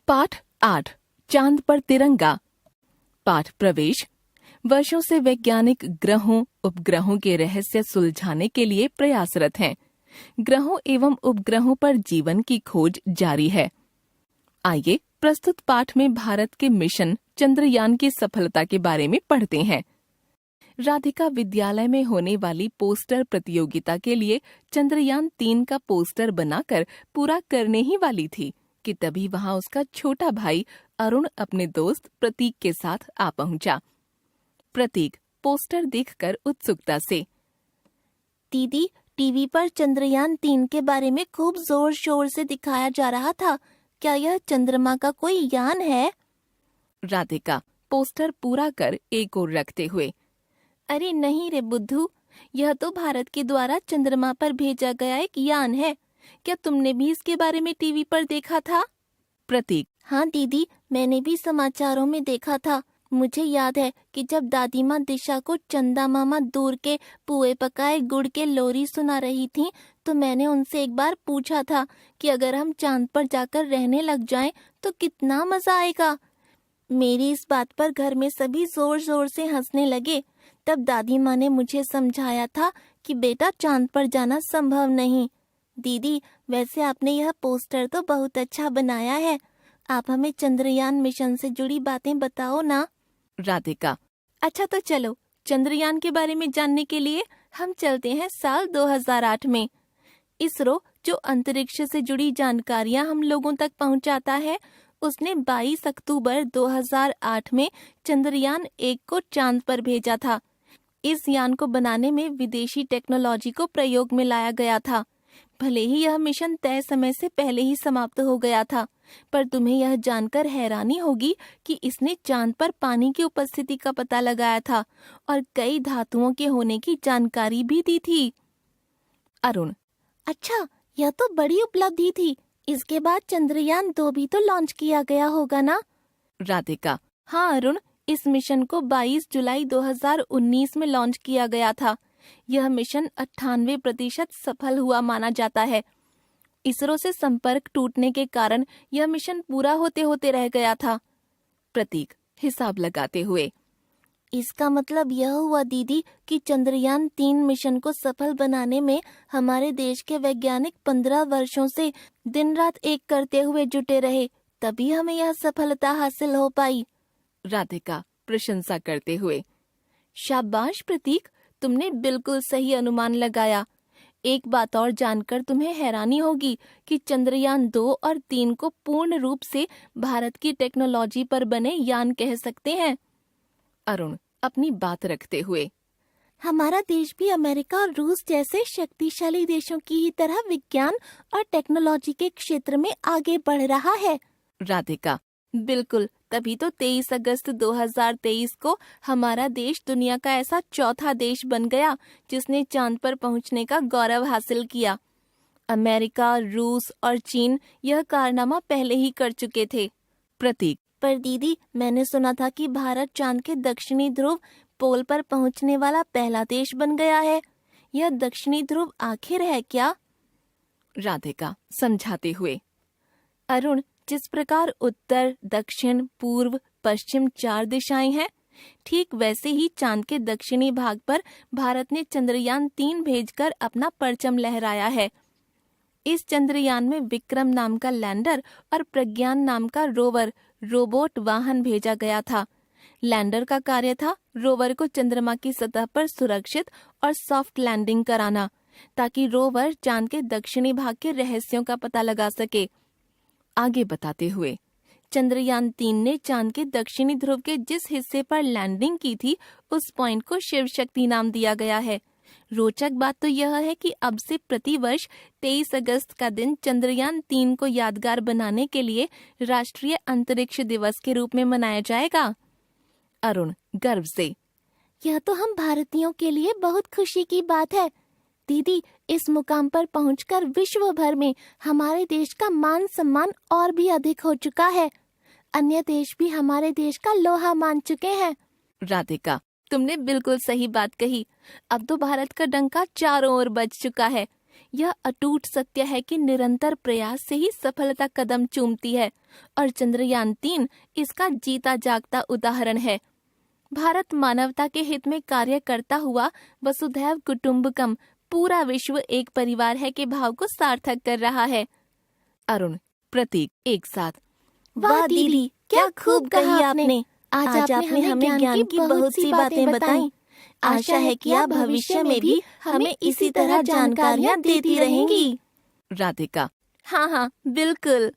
पाठ 8 चांद पर तिरंगा। पाठ प्रवेश। वर्षों से वैज्ञानिक ग्रहों उपग्रहों के रहस्य सुलझाने के लिए प्रयासरत हैं। ग्रहों एवं उपग्रहों पर जीवन की खोज जारी है। आइए प्रस्तुत पाठ में भारत के मिशन चंद्रयान की सफलता के बारे में पढ़ते हैं। राधिका विद्यालय में होने वाली पोस्टर प्रतियोगिता के लिए चंद्रयान 3 का पोस्टर बनाकर पूरा करने ही वाली थी कि तभी वहां उसका छोटा भाई अरुण अपने दोस्त प्रतीक के साथ आ पहुंचा। प्रतीक पोस्टर देखकर उत्सुकता से, दीदी, टीवी पर चंद्रयान 3 के बारे में खूब जोर शोर से दिखाया जा रहा था। क्या यह चंद्रमा का कोई यान है? राधिका पोस्टर पूरा कर एक ओर रखते हुए, अरे नहीं रे बुद्धू, यह तो भारत के द्वारा चंद्रमा पर भेजा गया एक यान है। क्या तुमने भी इसके बारे में टीवी पर देखा था? प्रतीक हाँ दीदी, मैंने भी समाचारों में देखा था। मुझे याद है कि जब दादी माँ दिशा को चंदा मामा दूर के पुए पकाए गुड़ के लोरी सुना रही थी, तो मैंने उनसे एक बार पूछा था कि अगर हम चांद पर जाकर रहने लग जाएं तो कितना मजा आएगा। मेरी इस बात पर घर में सभी जोर जोर से हंसने लगे। तब दादी माँ ने मुझे समझाया था कि बेटा, चांद पर जाना संभव नहीं। दीदी, वैसे आपने यह पोस्टर तो बहुत अच्छा बनाया है। आप हमें चंद्रयान मिशन से जुड़ी बातें बताओ ना। राधिका अच्छा तो चलो, चंद्रयान के बारे में जानने के लिए हम चलते हैं साल 2008 में। इसरो जो अंतरिक्ष से जुड़ी जानकारियां हम लोगों तक पहुंचाता है, उसने 22 अक्टूबर 2008 में चंद्रयान 1 को चांद पर भेजा था। इस यान को बनाने में विदेशी टेक्नोलॉजी को प्रयोग में लाया गया था। भले ही यह मिशन तय समय से पहले ही समाप्त हो गया था, पर तुम्हें यह जानकर हैरानी होगी कि इसने चांद पर पानी की उपस्थिति का पता लगाया था और कई धातुओं के होने की जानकारी भी दी थी। अरुण अच्छा, यह तो बड़ी उपलब्धि थी। इसके बाद चंद्रयान 2 भी तो लॉन्च किया गया होगा ना? राधिका हाँ अरुण, इस मिशन को 22 जुलाई 2019 में लॉन्च किया गया था। यह मिशन 98% सफल हुआ माना जाता है। इसरो से संपर्क टूटने के कारण यह मिशन पूरा होते होते रह गया था। प्रतीक हिसाब लगाते हुए, इसका मतलब यह हुआ दीदी कि चंद्रयान 3 मिशन को सफल बनाने में हमारे देश के वैज्ञानिक 15 वर्षों से दिन रात एक करते हुए जुटे रहे, तभी हमें यह सफलता हासिल हो पाई। राधिका प्रशंसा करते हुए, शाबाश प्रतीक, तुमने बिल्कुल सही अनुमान लगाया। एक बात और जानकर तुम्हें हैरानी होगी कि चंद्रयान 2 और 3 को पूर्ण रूप से भारत की टेक्नोलॉजी पर बने यान कह सकते हैं। अरुण अपनी बात रखते हुए, हमारा देश भी अमेरिका और रूस जैसे शक्तिशाली देशों की ही तरह विज्ञान और टेक्नोलॉजी के क्षेत्र में आगे बढ़ रहा है। राधिका बिल्कुल, तभी तो 23 अगस्त 2023 को हमारा देश दुनिया का ऐसा चौथा देश बन गया जिसने चांद पर पहुंचने का गौरव हासिल किया। अमेरिका, रूस और चीन यह कारनामा पहले ही कर चुके थे। प्रतीक पर दीदी, मैंने सुना था कि भारत चांद के दक्षिणी ध्रुव पोल पर पहुंचने वाला पहला देश बन गया है। यह दक्षिणी ध्रुव आखिर है क्या? राधिका समझाते हुए, अरुण, जिस प्रकार उत्तर, दक्षिण, पूर्व, पश्चिम 4 दिशाएं हैं, ठीक वैसे ही चांद के दक्षिणी भाग पर भारत ने चंद्रयान 3 भेजकर अपना परचम लहराया है। इस चंद्रयान में विक्रम नाम का लैंडर और प्रज्ञान नाम का रोवर रोबोट वाहन भेजा गया था। लैंडर का कार्य था रोवर को चंद्रमा की सतह पर सुरक्षित और सॉफ्ट लैंडिंग कराना, ताकि रोवर चांद के दक्षिणी भाग के रहस्यों का पता लगा सके। आगे बताते हुए, चंद्रयान 3 ने चांद के दक्षिणी ध्रुव के जिस हिस्से पर लैंडिंग की थी, उस पॉइंट को शिव शक्ति नाम दिया गया है। रोचक बात तो यह है कि अब से प्रतिवर्ष 23 अगस्त का दिन चंद्रयान 3 को यादगार बनाने के लिए राष्ट्रीय अंतरिक्ष दिवस के रूप में मनाया जाएगा। अरुण गर्व से, यह तो हम भारतीयों के लिए बहुत खुशी की बात है। दीदी, इस मुकाम पर पहुंचकर विश्व भर में हमारे देश का मान सम्मान और भी अधिक हो चुका है। अन्य देश भी हमारे देश का लोहा मान चुके हैं। राधिका तुमने बिल्कुल सही बात कही। अब तो भारत का डंका चारों ओर बज चुका है। यह अटूट सत्य है कि निरंतर प्रयास से ही सफलता कदम चूमती है और चंद्रयान 3 इसका जीता जागता उदाहरण है। भारत मानवता के हित में कार्य करता हुआ वसुधैव कुटुंबकम, पूरा विश्व एक परिवार है के भाव को सार्थक कर रहा है। अरुण, प्रतीक एक साथ। वाह दीदी, क्या खूब कही आपने। आज आपने हमें ज्ञान की बहुत सी बातें बताई। आशा है कि आप भविष्य में भी हमें इसी तरह जानकारियाँ देती रहेंगी। राधिका, हाँ हाँ, बिल्कुल।